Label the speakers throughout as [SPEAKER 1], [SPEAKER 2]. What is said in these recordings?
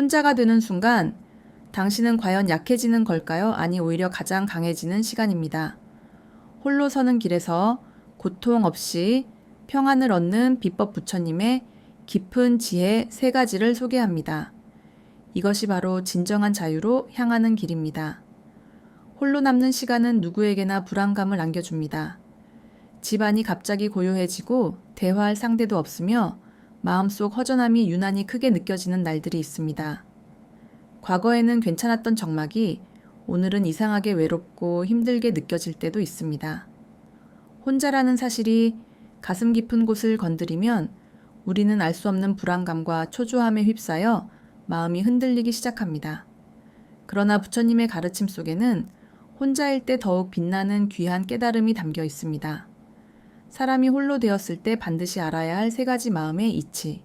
[SPEAKER 1] 혼자가 되는 순간 당신은 과연 약해지는 걸까요? 아니 오히려 가장 강해지는 시간입니다. 홀로 서는 길에서 고통 없이 평안을 얻는 비법 부처님의 깊은 지혜 3가지를 소개합니다. 이것이 바로 진정한 자유로 향하는 길입니다. 홀로 남는 시간은 누구에게나 불안감을 안겨줍니다. 집안이 갑자기 고요해지고 대화할 상대도 없으며 마음속 허전함이 유난히 크게 느껴지는 날들이 있습니다. 과거에는 괜찮았던 적막이 오늘은 이상하게 외롭고 힘들게 느껴질 때도 있습니다. 혼자라는 사실이 가슴 깊은 곳을 건드리면 우리는 알 수 없는 불안감과 초조함에 휩싸여 마음이 흔들리기 시작합니다. 그러나 부처님의 가르침 속에는 혼자일 때 더욱 빛나는 귀한 깨달음이 담겨 있습니다. 사람이 홀로 되었을 때 반드시 알아야 할 3가지 마음의 이치.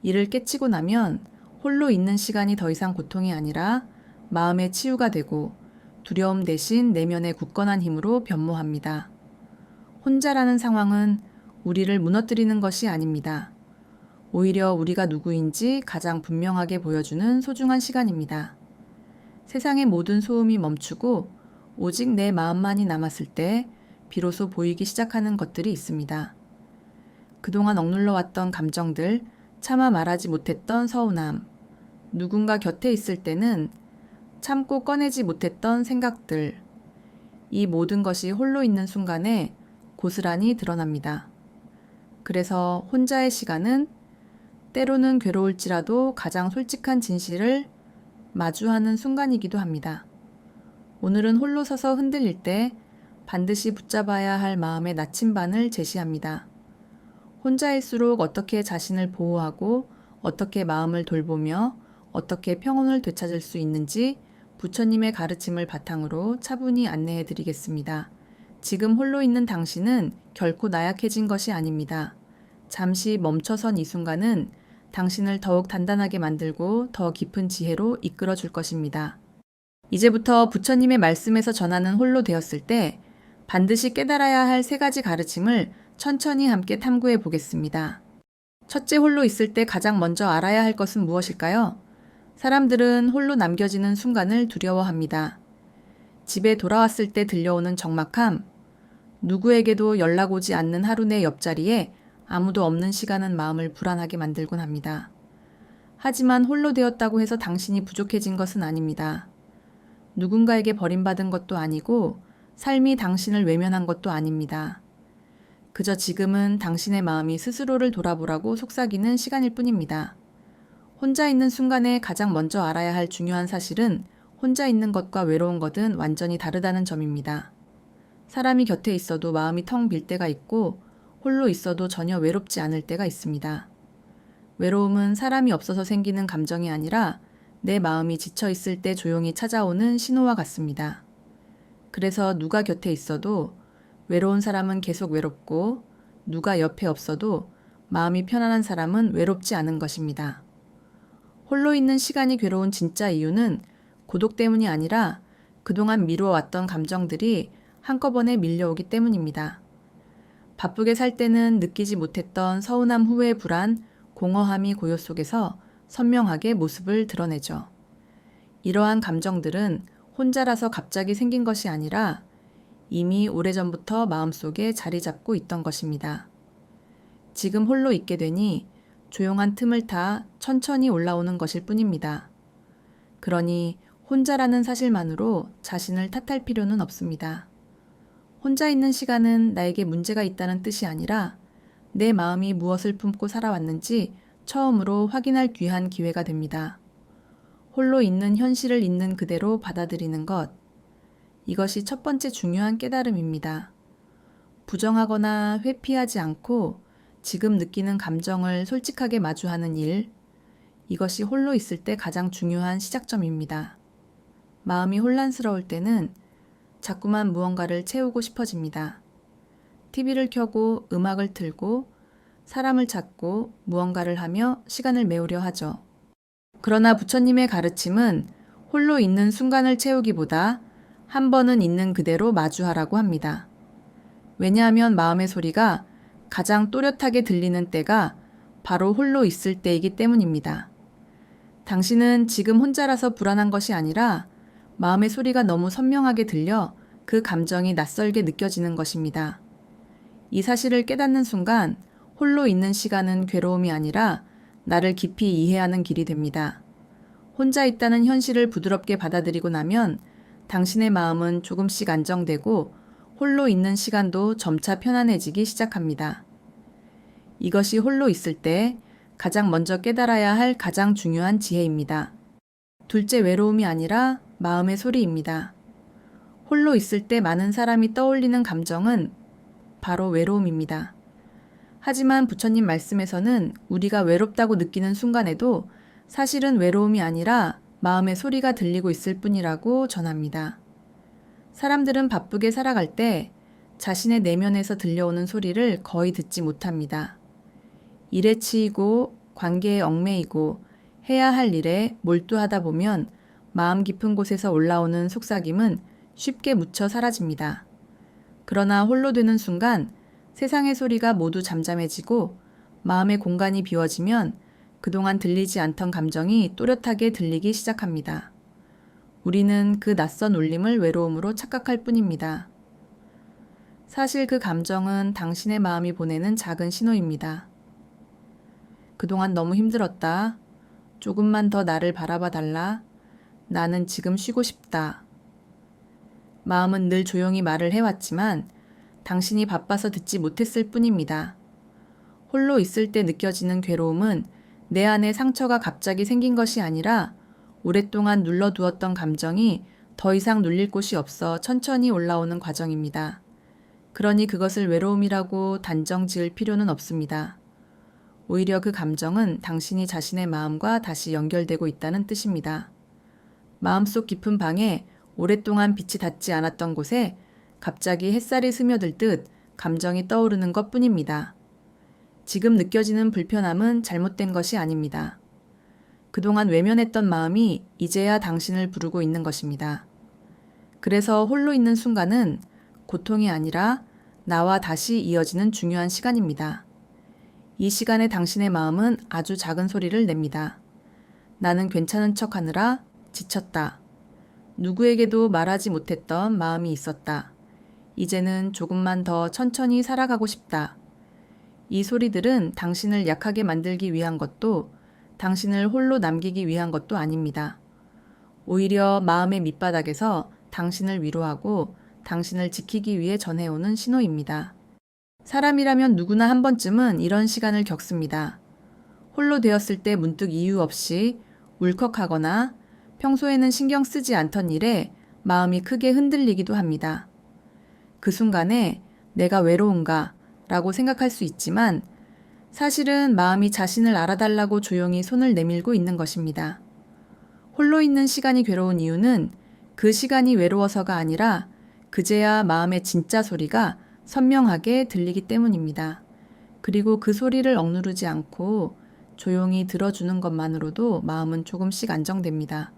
[SPEAKER 1] 이를 깨치고 나면 홀로 있는 시간이 더 이상 고통이 아니라 마음의 치유가 되고 두려움 대신 내면의 굳건한 힘으로 변모합니다. 혼자라는 상황은 우리를 무너뜨리는 것이 아닙니다. 오히려 우리가 누구인지 가장 분명하게 보여주는 소중한 시간입니다. 세상의 모든 소음이 멈추고 오직 내 마음만이 남았을 때 비로소 보이기 시작하는 것들이 있습니다. 그동안 억눌러 왔던 감정들, 차마 말하지 못했던 서운함, 누군가 곁에 있을 때는 참고 꺼내지 못했던 생각들, 이 모든 것이 홀로 있는 순간에 고스란히 드러납니다. 그래서 혼자의 시간은 때로는 괴로울지라도 가장 솔직한 진실을 마주하는 순간이기도 합니다. 오늘은 홀로 서서 흔들릴 때 반드시 붙잡아야 할 마음의 나침반을 제시합니다. 혼자일수록 어떻게 자신을 보호하고 어떻게 마음을 돌보며 어떻게 평온을 되찾을 수 있는지 부처님의 가르침을 바탕으로 차분히 안내해 드리겠습니다. 지금 홀로 있는 당신은 결코 나약해진 것이 아닙니다. 잠시 멈춰선 이 순간은 당신을 더욱 단단하게 만들고 더 깊은 지혜로 이끌어 줄 것입니다. 이제부터 부처님의 말씀에서 전하는 홀로 되었을 때 반드시 깨달아야 할 3가지 가르침을 천천히 함께 탐구해 보겠습니다. 첫째, 홀로 있을 때 가장 먼저 알아야 할 것은 무엇일까요? 사람들은 홀로 남겨지는 순간을 두려워합니다. 집에 돌아왔을 때 들려오는 적막함, 누구에게도 연락 오지 않는 하루 내 옆자리에 아무도 없는 시간은 마음을 불안하게 만들곤 합니다. 하지만 홀로 되었다고 해서 당신이 부족해진 것은 아닙니다. 누군가에게 버림받은 것도 아니고 삶이 당신을 외면한 것도 아닙니다. 그저 지금은 당신의 마음이 스스로를 돌아보라고 속삭이는 시간일 뿐입니다. 혼자 있는 순간에 가장 먼저 알아야 할 중요한 사실은 혼자 있는 것과 외로운 것은 완전히 다르다는 점입니다. 사람이 곁에 있어도 마음이 텅 빌 때가 있고 홀로 있어도 전혀 외롭지 않을 때가 있습니다. 외로움은 사람이 없어서 생기는 감정이 아니라 내 마음이 지쳐 있을 때 조용히 찾아오는 신호와 같습니다. 그래서 누가 곁에 있어도 외로운 사람은 계속 외롭고 누가 옆에 없어도 마음이 편안한 사람은 외롭지 않은 것입니다. 홀로 있는 시간이 괴로운 진짜 이유는 고독 때문이 아니라 그동안 미루어왔던 감정들이 한꺼번에 밀려오기 때문입니다. 바쁘게 살 때는 느끼지 못했던 서운함 후의 불안, 공허함이 고요 속에서 선명하게 모습을 드러내죠. 이러한 감정들은 혼자라서 갑자기 생긴 것이 아니라 이미 오래전부터 마음속에 자리 잡고 있던 것입니다. 지금 홀로 있게 되니 조용한 틈을 타 천천히 올라오는 것일 뿐입니다. 그러니 혼자라는 사실만으로 자신을 탓할 필요는 없습니다. 혼자 있는 시간은 나에게 문제가 있다는 뜻이 아니라 내 마음이 무엇을 품고 살아왔는지 처음으로 확인할 귀한 기회가 됩니다. 홀로 있는 현실을 있는 그대로 받아들이는 것. 이것이 첫 번째 중요한 깨달음입니다. 부정하거나 회피하지 않고 지금 느끼는 감정을 솔직하게 마주하는 일. 이것이 홀로 있을 때 가장 중요한 시작점입니다. 마음이 혼란스러울 때는 자꾸만 무언가를 채우고 싶어집니다. TV를 켜고 음악을 틀고 사람을 찾고 무언가를 하며 시간을 메우려 하죠. 그러나 부처님의 가르침은 홀로 있는 순간을 채우기보다 한 번은 있는 그대로 마주하라고 합니다. 왜냐하면 마음의 소리가 가장 또렷하게 들리는 때가 바로 홀로 있을 때이기 때문입니다. 당신은 지금 혼자라서 불안한 것이 아니라 마음의 소리가 너무 선명하게 들려 그 감정이 낯설게 느껴지는 것입니다. 이 사실을 깨닫는 순간 홀로 있는 시간은 괴로움이 아니라 나를 깊이 이해하는 길이 됩니다. 혼자 있다는 현실을 부드럽게 받아들이고 나면 당신의 마음은 조금씩 안정되고 홀로 있는 시간도 점차 편안해지기 시작합니다. 이것이 홀로 있을 때 가장 먼저 깨달아야 할 가장 중요한 지혜입니다. 둘째 외로움이 아니라 마음의 소리입니다. 홀로 있을 때 많은 사람이 떠올리는 감정은 바로 외로움입니다. 하지만 부처님 말씀에서는 우리가 외롭다고 느끼는 순간에도 사실은 외로움이 아니라 마음의 소리가 들리고 있을 뿐이라고 전합니다. 사람들은 바쁘게 살아갈 때 자신의 내면에서 들려오는 소리를 거의 듣지 못합니다. 일에 치이고 관계에 얽매이고 해야 할 일에 몰두하다 보면 마음 깊은 곳에서 올라오는 속삭임은 쉽게 묻혀 사라집니다. 그러나 홀로 되는 순간 세상의 소리가 모두 잠잠해지고 마음의 공간이 비워지면 그동안 들리지 않던 감정이 또렷하게 들리기 시작합니다. 우리는 그 낯선 울림을 외로움으로 착각할 뿐입니다. 사실 그 감정은 당신의 마음이 보내는 작은 신호입니다. 그동안 너무 힘들었다. 조금만 더 나를 바라봐 달라. 나는 지금 쉬고 싶다. 마음은 늘 조용히 말을 해왔지만 당신이 바빠서 듣지 못했을 뿐입니다. 홀로 있을 때 느껴지는 괴로움은 내 안에 상처가 갑자기 생긴 것이 아니라 오랫동안 눌러두었던 감정이 더 이상 눌릴 곳이 없어 천천히 올라오는 과정입니다. 그러니 그것을 외로움이라고 단정 지을 필요는 없습니다. 오히려 그 감정은 당신이 자신의 마음과 다시 연결되고 있다는 뜻입니다. 마음속 깊은 방에 오랫동안 빛이 닿지 않았던 곳에 갑자기 햇살이 스며들 듯 감정이 떠오르는 것 뿐입니다. 지금 느껴지는 불편함은 잘못된 것이 아닙니다. 그동안 외면했던 마음이 이제야 당신을 부르고 있는 것입니다. 그래서 홀로 있는 순간은 고통이 아니라 나와 다시 이어지는 중요한 시간입니다. 이 시간에 당신의 마음은 아주 작은 소리를 냅니다. 나는 괜찮은 척 하느라 지쳤다. 누구에게도 말하지 못했던 마음이 있었다. 이제는 조금만 더 천천히 살아가고 싶다. 이 소리들은 당신을 약하게 만들기 위한 것도 당신을 홀로 남기기 위한 것도 아닙니다. 오히려 마음의 밑바닥에서 당신을 위로하고 당신을 지키기 위해 전해오는 신호입니다. 사람이라면 누구나 한 번쯤은 이런 시간을 겪습니다. 홀로 되었을 때 문득 이유 없이 울컥하거나 평소에는 신경 쓰지 않던 일에 마음이 크게 흔들리기도 합니다. 그 순간에 내가 외로운가 라고 생각할 수 있지만 사실은 마음이 자신을 알아달라고 조용히 손을 내밀고 있는 것입니다. 홀로 있는 시간이 괴로운 이유는 그 시간이 외로워서가 아니라 그제야 마음의 진짜 소리가 선명하게 들리기 때문입니다. 그리고 그 소리를 억누르지 않고 조용히 들어주는 것만으로도 마음은 조금씩 안정됩니다.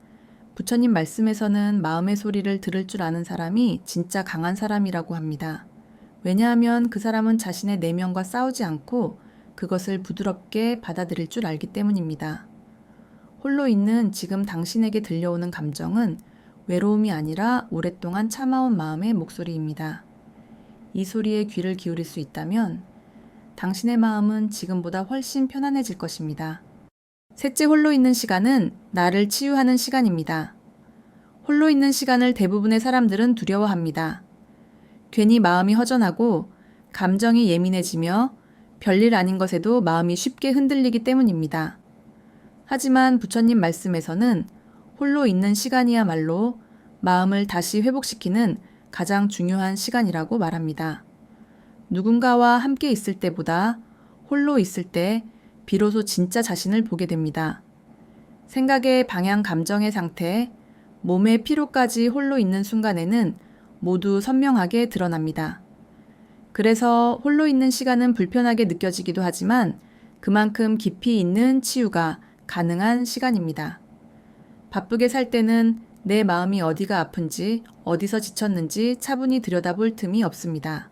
[SPEAKER 1] 부처님 말씀에서는 마음의 소리를 들을 줄 아는 사람이 진짜 강한 사람이라고 합니다. 왜냐하면 그 사람은 자신의 내면과 싸우지 않고 그것을 부드럽게 받아들일 줄 알기 때문입니다. 홀로 있는 지금 당신에게 들려오는 감정은 외로움이 아니라 오랫동안 참아온 마음의 목소리입니다. 이 소리에 귀를 기울일 수 있다면 당신의 마음은 지금보다 훨씬 편안해질 것입니다. 셋째, 홀로 있는 시간은 나를 치유하는 시간입니다. 홀로 있는 시간을 대부분의 사람들은 두려워합니다. 괜히 마음이 허전하고 감정이 예민해지며 별일 아닌 것에도 마음이 쉽게 흔들리기 때문입니다. 하지만 부처님 말씀에서는 홀로 있는 시간이야말로 마음을 다시 회복시키는 가장 중요한 시간이라고 말합니다. 누군가와 함께 있을 때보다 홀로 있을 때 비로소 진짜 자신을 보게 됩니다. 생각의 방향, 감정의 상태, 몸의 피로까지 홀로 있는 순간에는 모두 선명하게 드러납니다. 그래서 홀로 있는 시간은 불편하게 느껴지기도 하지만 그만큼 깊이 있는 치유가 가능한 시간입니다. 바쁘게 살 때는 내 마음이 어디가 아픈지, 어디서 지쳤는지 차분히 들여다볼 틈이 없습니다.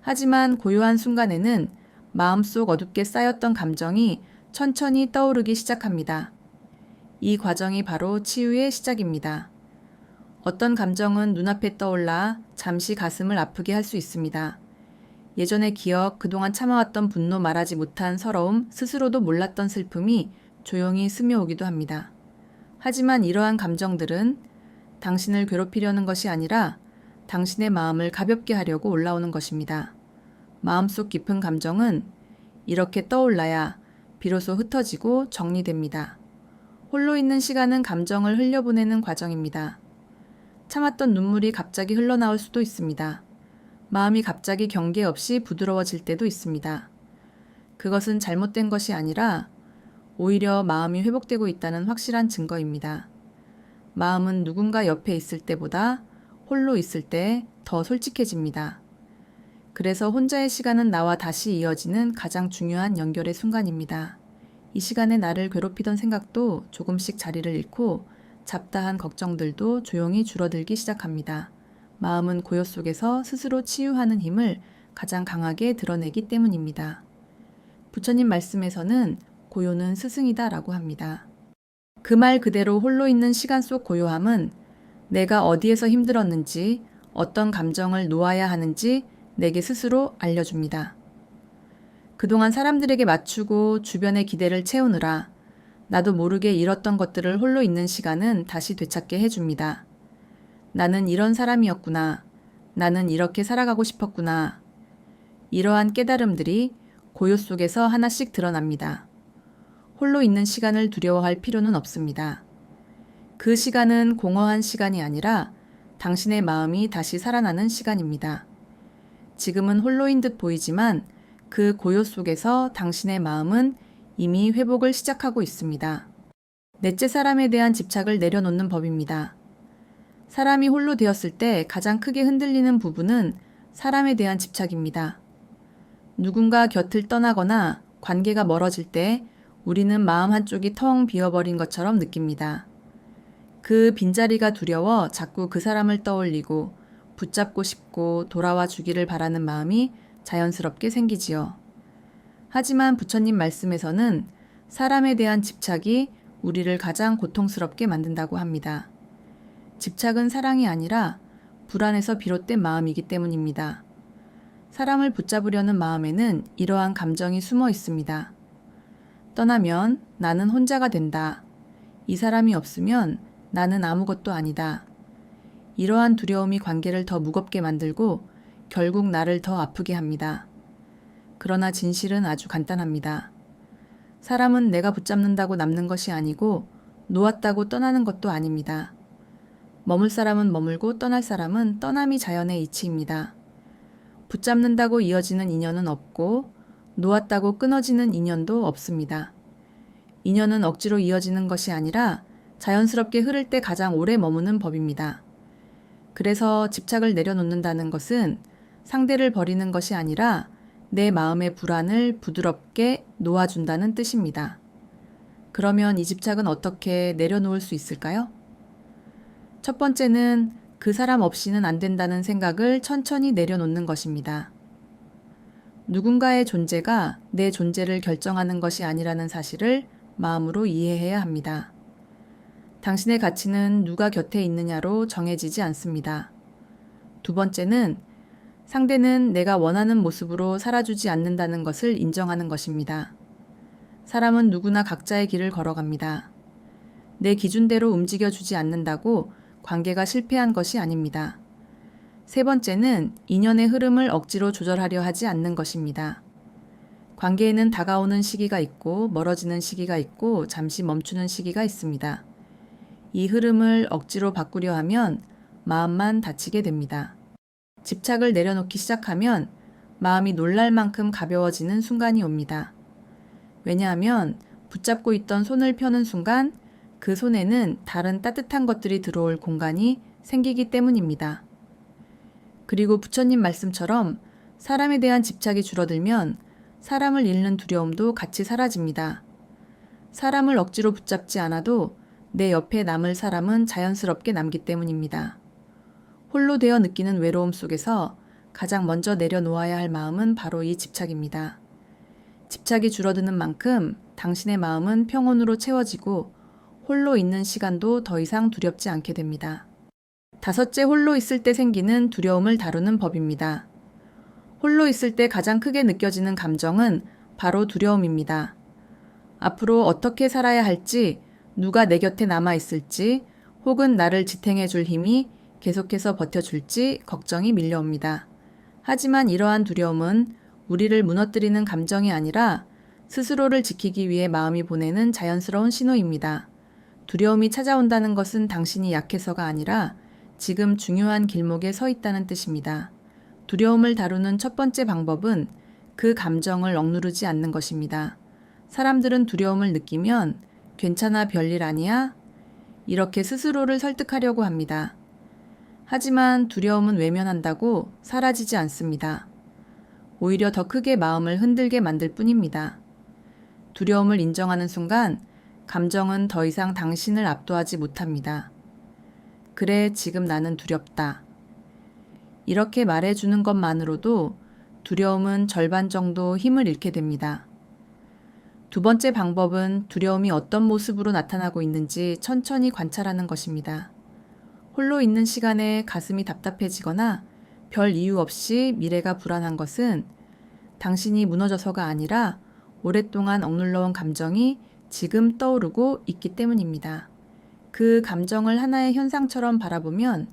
[SPEAKER 1] 하지만 고요한 순간에는 마음속 어둡게 쌓였던 감정이 천천히 떠오르기 시작합니다. 이 과정이 바로 치유의 시작입니다. 어떤 감정은 눈앞에 떠올라 잠시 가슴을 아프게 할 수 있습니다. 예전의 기억, 그동안 참아왔던 분노, 말하지 못한 서러움, 스스로도 몰랐던 슬픔이 조용히 스며오기도 합니다. 하지만 이러한 감정들은 당신을 괴롭히려는 것이 아니라 당신의 마음을 가볍게 하려고 올라오는 것입니다. 마음속 깊은 감정은 이렇게 떠올라야 비로소 흩어지고 정리됩니다. 홀로 있는 시간은 감정을 흘려보내는 과정입니다. 참았던 눈물이 갑자기 흘러나올 수도 있습니다. 마음이 갑자기 경계 없이 부드러워질 때도 있습니다. 그것은 잘못된 것이 아니라 오히려 마음이 회복되고 있다는 확실한 증거입니다. 마음은 누군가 옆에 있을 때보다 홀로 있을 때 더 솔직해집니다. 그래서 혼자의 시간은 나와 다시 이어지는 가장 중요한 연결의 순간입니다. 이 시간에 나를 괴롭히던 생각도 조금씩 자리를 잃고 잡다한 걱정들도 조용히 줄어들기 시작합니다. 마음은 고요 속에서 스스로 치유하는 힘을 가장 강하게 드러내기 때문입니다. 부처님 말씀에서는 고요는 스승이다 라고 합니다. 그 말 그대로 홀로 있는 시간 속 고요함은 내가 어디에서 힘들었는지, 어떤 감정을 놓아야 하는지 내게 스스로 알려줍니다. 그동안 사람들에게 맞추고 주변의 기대를 채우느라 나도 모르게 잃었던 것들을 홀로 있는 시간은 다시 되찾게 해줍니다. 나는 이런 사람이었구나. 나는 이렇게 살아가고 싶었구나. 이러한 깨달음들이 고요 속에서 하나씩 드러납니다. 홀로 있는 시간을 두려워할 필요는 없습니다. 그 시간은 공허한 시간이 아니라 당신의 마음이 다시 살아나는 시간입니다. 지금은 홀로인 듯 보이지만 그 고요 속에서 당신의 마음은 이미 회복을 시작하고 있습니다. 넷째 사람에 대한 집착을 내려놓는 법입니다. 사람이 홀로 되었을 때 가장 크게 흔들리는 부분은 사람에 대한 집착입니다. 누군가 곁을 떠나거나 관계가 멀어질 때 우리는 마음 한쪽이 텅 비어버린 것처럼 느낍니다. 그 빈자리가 두려워 자꾸 그 사람을 떠올리고 붙잡고 싶고 돌아와 주기를 바라는 마음이 자연스럽게 생기지요. 하지만 부처님 말씀에서는 사람에 대한 집착이 우리를 가장 고통스럽게 만든다고 합니다. 집착은 사랑이 아니라 불안에서 비롯된 마음이기 때문입니다. 사람을 붙잡으려는 마음에는 이러한 감정이 숨어 있습니다. 떠나면 나는 혼자가 된다. 이 사람이 없으면 나는 아무것도 아니다. 이러한 두려움이 관계를 더 무겁게 만들고 결국 나를 더 아프게 합니다. 그러나 진실은 아주 간단합니다. 사람은 내가 붙잡는다고 남는 것이 아니고 놓았다고 떠나는 것도 아닙니다. 머물 사람은 머물고 떠날 사람은 떠남이 자연의 이치입니다. 붙잡는다고 이어지는 인연은 없고 놓았다고 끊어지는 인연도 없습니다. 인연은 억지로 이어지는 것이 아니라 자연스럽게 흐를 때 가장 오래 머무는 법입니다. 그래서 집착을 내려놓는다는 것은 상대를 버리는 것이 아니라 내 마음의 불안을 부드럽게 놓아준다는 뜻입니다. 그러면 이 집착은 어떻게 내려놓을 수 있을까요? 첫 번째는 그 사람 없이는 안 된다는 생각을 천천히 내려놓는 것입니다. 누군가의 존재가 내 존재를 결정하는 것이 아니라는 사실을 마음으로 이해해야 합니다. 당신의 가치는 누가 곁에 있느냐로 정해지지 않습니다. 두 번째는 상대는 내가 원하는 모습으로 살아주지 않는다는 것을 인정하는 것입니다. 사람은 누구나 각자의 길을 걸어갑니다. 내 기준대로 움직여주지 않는다고 관계가 실패한 것이 아닙니다. 세 번째는 인연의 흐름을 억지로 조절하려 하지 않는 것입니다. 관계에는 다가오는 시기가 있고 멀어지는 시기가 있고 잠시 멈추는 시기가 있습니다. 이 흐름을 억지로 바꾸려 하면 마음만 다치게 됩니다. 집착을 내려놓기 시작하면 마음이 놀랄 만큼 가벼워지는 순간이 옵니다. 왜냐하면 붙잡고 있던 손을 펴는 순간 그 손에는 다른 따뜻한 것들이 들어올 공간이 생기기 때문입니다. 그리고 부처님 말씀처럼 사람에 대한 집착이 줄어들면 사람을 잃는 두려움도 같이 사라집니다. 사람을 억지로 붙잡지 않아도 내 옆에 남을 사람은 자연스럽게 남기 때문입니다. 홀로 되어 느끼는 외로움 속에서 가장 먼저 내려놓아야 할 마음은 바로 이 집착입니다. 집착이 줄어드는 만큼 당신의 마음은 평온으로 채워지고 홀로 있는 시간도 더 이상 두렵지 않게 됩니다. 다섯째, 홀로 있을 때 생기는 두려움을 다루는 법입니다. 홀로 있을 때 가장 크게 느껴지는 감정은 바로 두려움입니다. 앞으로 어떻게 살아야 할지, 누가 내 곁에 남아 있을지, 혹은 나를 지탱해 줄 힘이 계속해서 버텨줄지 걱정이 밀려옵니다. 하지만 이러한 두려움은 우리를 무너뜨리는 감정이 아니라 스스로를 지키기 위해 마음이 보내는 자연스러운 신호입니다. 두려움이 찾아온다는 것은 당신이 약해서가 아니라 지금 중요한 길목에 서 있다는 뜻입니다. 두려움을 다루는 첫 번째 방법은 그 감정을 억누르지 않는 것입니다. 사람들은 두려움을 느끼면 괜찮아, 별일 아니야? 이렇게 스스로를 설득하려고 합니다. 하지만 두려움은 외면한다고 사라지지 않습니다. 오히려 더 크게 마음을 흔들게 만들 뿐입니다. 두려움을 인정하는 순간 감정은 더 이상 당신을 압도하지 못합니다. 그래, 지금 나는 두렵다. 이렇게 말해주는 것만으로도 두려움은 절반 정도 힘을 잃게 됩니다. 두 번째 방법은 두려움이 어떤 모습으로 나타나고 있는지 천천히 관찰하는 것입니다. 홀로 있는 시간에 가슴이 답답해지거나 별 이유 없이 미래가 불안한 것은 당신이 무너져서가 아니라 오랫동안 억눌러온 감정이 지금 떠오르고 있기 때문입니다. 그 감정을 하나의 현상처럼 바라보면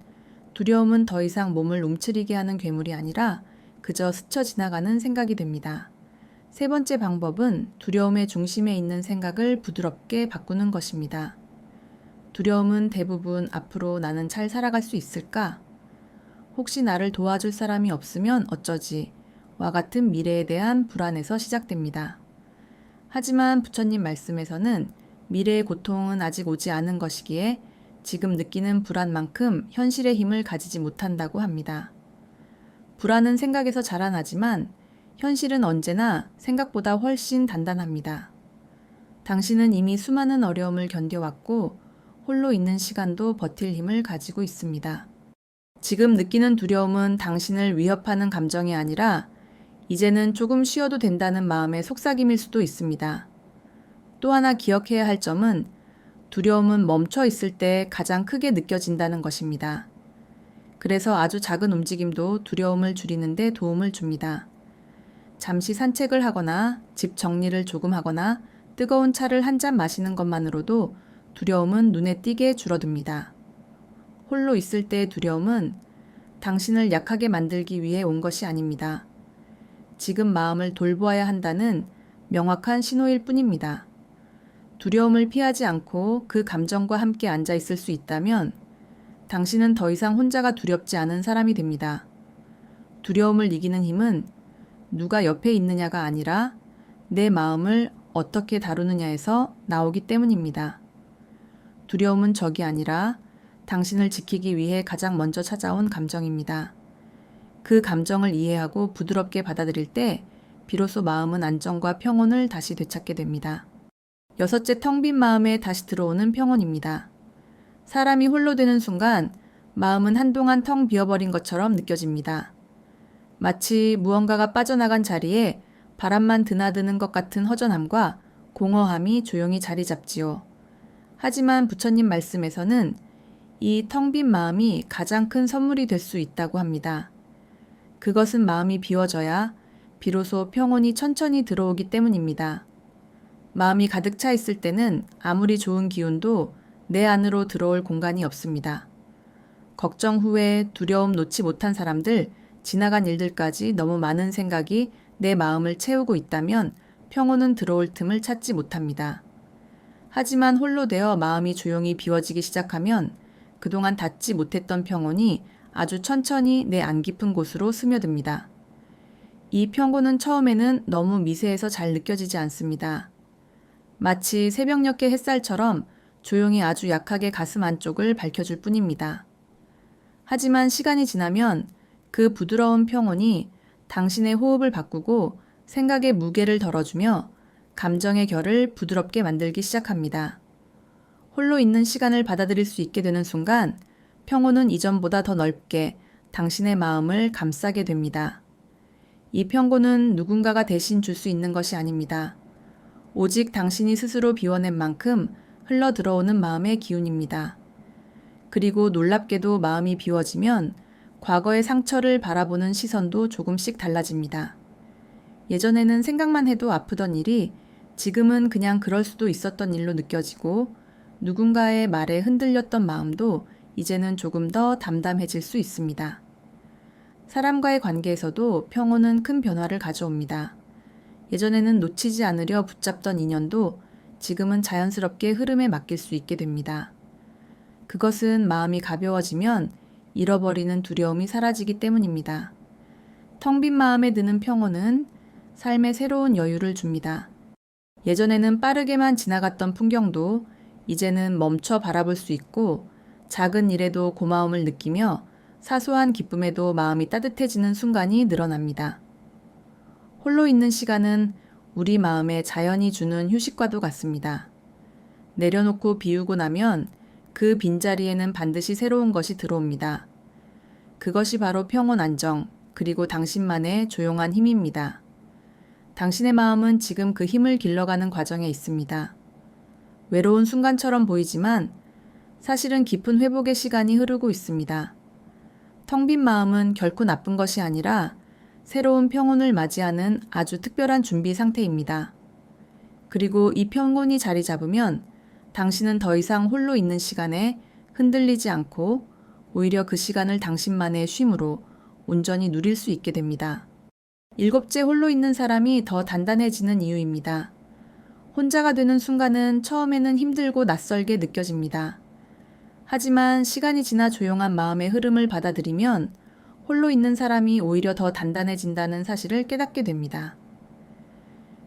[SPEAKER 1] 두려움은 더 이상 몸을 움츠리게 하는 괴물이 아니라 그저 스쳐 지나가는 생각이 됩니다. 세 번째 방법은 두려움의 중심에 있는 생각을 부드럽게 바꾸는 것입니다. 두려움은 대부분 앞으로 나는 잘 살아갈 수 있을까? 혹시 나를 도와줄 사람이 없으면 어쩌지? 와 같은 미래에 대한 불안에서 시작됩니다. 하지만 부처님 말씀에서는 미래의 고통은 아직 오지 않은 것이기에 지금 느끼는 불안만큼 현실의 힘을 가지지 못한다고 합니다. 불안은 생각에서 자라나지만 현실은 언제나 생각보다 훨씬 단단합니다. 당신은 이미 수많은 어려움을 견뎌왔고 홀로 있는 시간도 버틸 힘을 가지고 있습니다. 지금 느끼는 두려움은 당신을 위협하는 감정이 아니라 이제는 조금 쉬어도 된다는 마음의 속삭임일 수도 있습니다. 또 하나 기억해야 할 점은 두려움은 멈춰 있을 때 가장 크게 느껴진다는 것입니다. 그래서 아주 작은 움직임도 두려움을 줄이는 데 도움을 줍니다. 잠시 산책을 하거나 집 정리를 조금 하거나 뜨거운 차를 한 잔 마시는 것만으로도 두려움은 눈에 띄게 줄어듭니다. 홀로 있을 때의 두려움은 당신을 약하게 만들기 위해 온 것이 아닙니다. 지금 마음을 돌보아야 한다는 명확한 신호일 뿐입니다. 두려움을 피하지 않고 그 감정과 함께 앉아 있을 수 있다면 당신은 더 이상 혼자가 두렵지 않은 사람이 됩니다. 두려움을 이기는 힘은 누가 옆에 있느냐가 아니라 내 마음을 어떻게 다루느냐에서 나오기 때문입니다. 두려움은 적이 아니라 당신을 지키기 위해 가장 먼저 찾아온 감정입니다. 그 감정을 이해하고 부드럽게 받아들일 때 비로소 마음은 안정과 평온을 다시 되찾게 됩니다. 여섯째, 텅 빈 마음에 다시 들어오는 평온입니다. 사람이 홀로 되는 순간 마음은 한동안 텅 비어버린 것처럼 느껴집니다. 마치 무언가가 빠져나간 자리에 바람만 드나드는 것 같은 허전함과 공허함이 조용히 자리 잡지요. 하지만 부처님 말씀에서는 이 텅 빈 마음이 가장 큰 선물이 될 수 있다고 합니다. 그것은 마음이 비워져야 비로소 평온이 천천히 들어오기 때문입니다. 마음이 가득 차 있을 때는 아무리 좋은 기운도 내 안으로 들어올 공간이 없습니다. 걱정 후에 두려움 놓지 못한 사람들, 지나간 일들까지 너무 많은 생각이 내 마음을 채우고 있다면 평온은 들어올 틈을 찾지 못합니다. 하지만 홀로 되어 마음이 조용히 비워지기 시작하면 그동안 닿지 못했던 평온이 아주 천천히 내 안 깊은 곳으로 스며듭니다. 이 평온은 처음에는 너무 미세해서 잘 느껴지지 않습니다. 마치 새벽녘의 햇살처럼 조용히 아주 약하게 가슴 안쪽을 밝혀줄 뿐입니다. 하지만 시간이 지나면 그 부드러운 평온이 당신의 호흡을 바꾸고 생각의 무게를 덜어주며 감정의 결을 부드럽게 만들기 시작합니다. 홀로 있는 시간을 받아들일 수 있게 되는 순간 평온은 이전보다 더 넓게 당신의 마음을 감싸게 됩니다. 이 평온은 누군가가 대신 줄 수 있는 것이 아닙니다. 오직 당신이 스스로 비워낸 만큼 흘러 들어오는 마음의 기운입니다. 그리고 놀랍게도 마음이 비워지면 과거의 상처를 바라보는 시선도 조금씩 달라집니다. 예전에는 생각만 해도 아프던 일이 지금은 그냥 그럴 수도 있었던 일로 느껴지고 누군가의 말에 흔들렸던 마음도 이제는 조금 더 담담해질 수 있습니다. 사람과의 관계에서도 평온은 큰 변화를 가져옵니다. 예전에는 놓치지 않으려 붙잡던 인연도 지금은 자연스럽게 흐름에 맡길 수 있게 됩니다. 그것은 마음이 가벼워지면 잃어버리는 두려움이 사라지기 때문입니다. 텅 빈 마음에 드는 평온은 삶에 새로운 여유를 줍니다. 예전에는 빠르게만 지나갔던 풍경도 이제는 멈춰 바라볼 수 있고 작은 일에도 고마움을 느끼며 사소한 기쁨에도 마음이 따뜻해지는 순간이 늘어납니다. 홀로 있는 시간은 우리 마음에 자연이 주는 휴식과도 같습니다. 내려놓고 비우고 나면 그 빈자리에는 반드시 새로운 것이 들어옵니다. 그것이 바로 평온 안정, 그리고 당신만의 조용한 힘입니다. 당신의 마음은 지금 그 힘을 길러가는 과정에 있습니다. 외로운 순간처럼 보이지만 사실은 깊은 회복의 시간이 흐르고 있습니다. 텅 빈 마음은 결코 나쁜 것이 아니라 새로운 평온을 맞이하는 아주 특별한 준비 상태입니다. 그리고 이 평온이 자리 잡으면 당신은 더 이상 홀로 있는 시간에 흔들리지 않고 오히려 그 시간을 당신만의 쉼으로 온전히 누릴 수 있게 됩니다. 7째 홀로 있는 사람이 더 단단해지는 이유입니다. 혼자가 되는 순간은 처음에는 힘들고 낯설게 느껴집니다. 하지만 시간이 지나 조용한 마음의 흐름을 받아들이면 홀로 있는 사람이 오히려 더 단단해진다는 사실을 깨닫게 됩니다.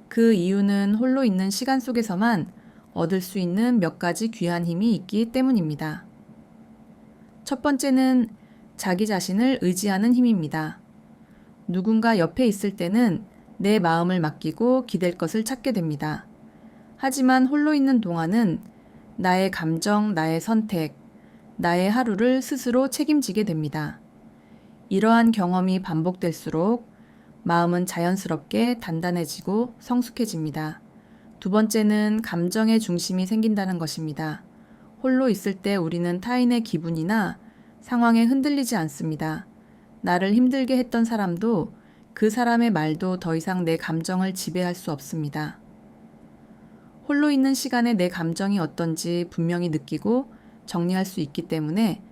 [SPEAKER 1] 그 이유는 홀로 있는 시간 속에서만 얻을 수 있는 몇 가지 귀한 힘이 있기 때문입니다. 첫 번째는 자기 자신을 의지하는 힘입니다. 누군가 옆에 있을 때는 내 마음을 맡기고 기댈 것을 찾게 됩니다. 하지만 홀로 있는 동안은 나의 감정, 나의 선택, 나의 하루를 스스로 책임지게 됩니다. 이러한 경험이 반복될수록 마음은 자연스럽게 단단해지고 성숙해집니다. 두 번째는 감정의 중심이 생긴다는 것입니다. 홀로 있을 때 우리는 타인의 기분이나 상황에 흔들리지 않습니다. 나를 힘들게 했던 사람도 그 사람의 말도 더 이상 내 감정을 지배할 수 없습니다. 홀로 있는 시간에 내 감정이 어떤지 분명히 느끼고 정리할 수 있기 때문에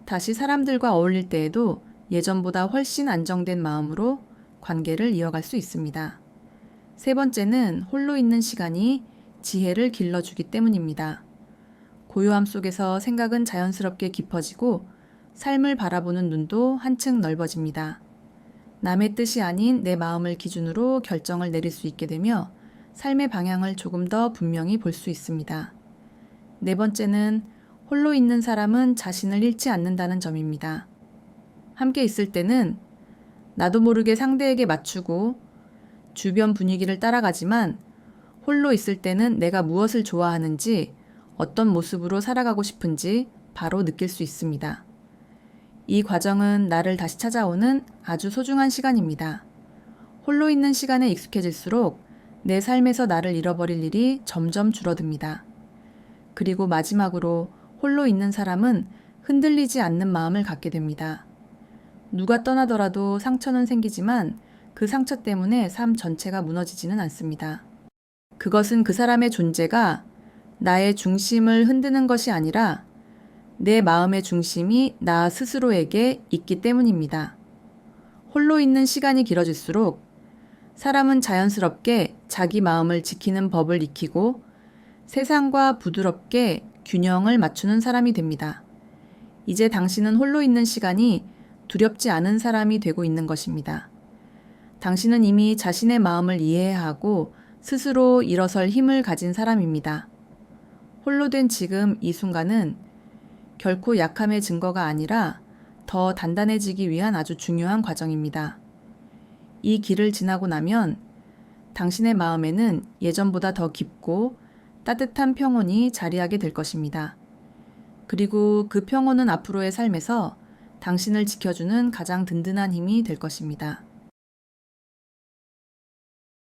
[SPEAKER 1] 다시 사람들과 어울릴 때에도 예전보다 훨씬 안정된 마음으로 관계를 이어갈 수 있습니다. 세 번째는 홀로 있는 시간이 지혜를 길러주기 때문입니다. 고요함 속에서 생각은 자연스럽게 깊어지고 삶을 바라보는 눈도 한층 넓어집니다. 남의 뜻이 아닌 내 마음을 기준으로 결정을 내릴 수 있게 되며 삶의 방향을 조금 더 분명히 볼 수 있습니다. 네 번째는 홀로 있는 사람은 자신을 잃지 않는다는 점입니다. 함께 있을 때는 나도 모르게 상대에게 맞추고 주변 분위기를 따라가지만 홀로 있을 때는 내가 무엇을 좋아하는지 어떤 모습으로 살아가고 싶은지 바로 느낄 수 있습니다. 이 과정은 나를 다시 찾아오는 아주 소중한 시간입니다. 홀로 있는 시간에 익숙해질수록 내 삶에서 나를 잃어버릴 일이 점점 줄어듭니다. 그리고 마지막으로 홀로 있는 사람은 흔들리지 않는 마음을 갖게 됩니다. 누가 떠나더라도 상처는 생기지만 그 상처 때문에 삶 전체가 무너지지는 않습니다. 그것은 그 사람의 존재가 나의 중심을 흔드는 것이 아니라 내 마음의 중심이 나 스스로에게 있기 때문입니다. 홀로 있는 시간이 길어질수록 사람은 자연스럽게 자기 마음을 지키는 법을 익히고 세상과 부드럽게 균형을 맞추는 사람이 됩니다. 이제 당신은 홀로 있는 시간이 두렵지 않은 사람이 되고 있는 것입니다. 당신은 이미 자신의 마음을 이해하고 스스로 일어설 힘을 가진 사람입니다. 홀로 된 지금 이 순간은 결코 약함의 증거가 아니라 더 단단해지기 위한 아주 중요한 과정입니다. 이 길을 지나고 나면 당신의 마음에는 예전보다 더 깊고 따뜻한 평온이 자리하게 될 것입니다. 그리고 그 평온은 앞으로의 삶에서 당신을 지켜주는 가장 든든한 힘이 될 것입니다.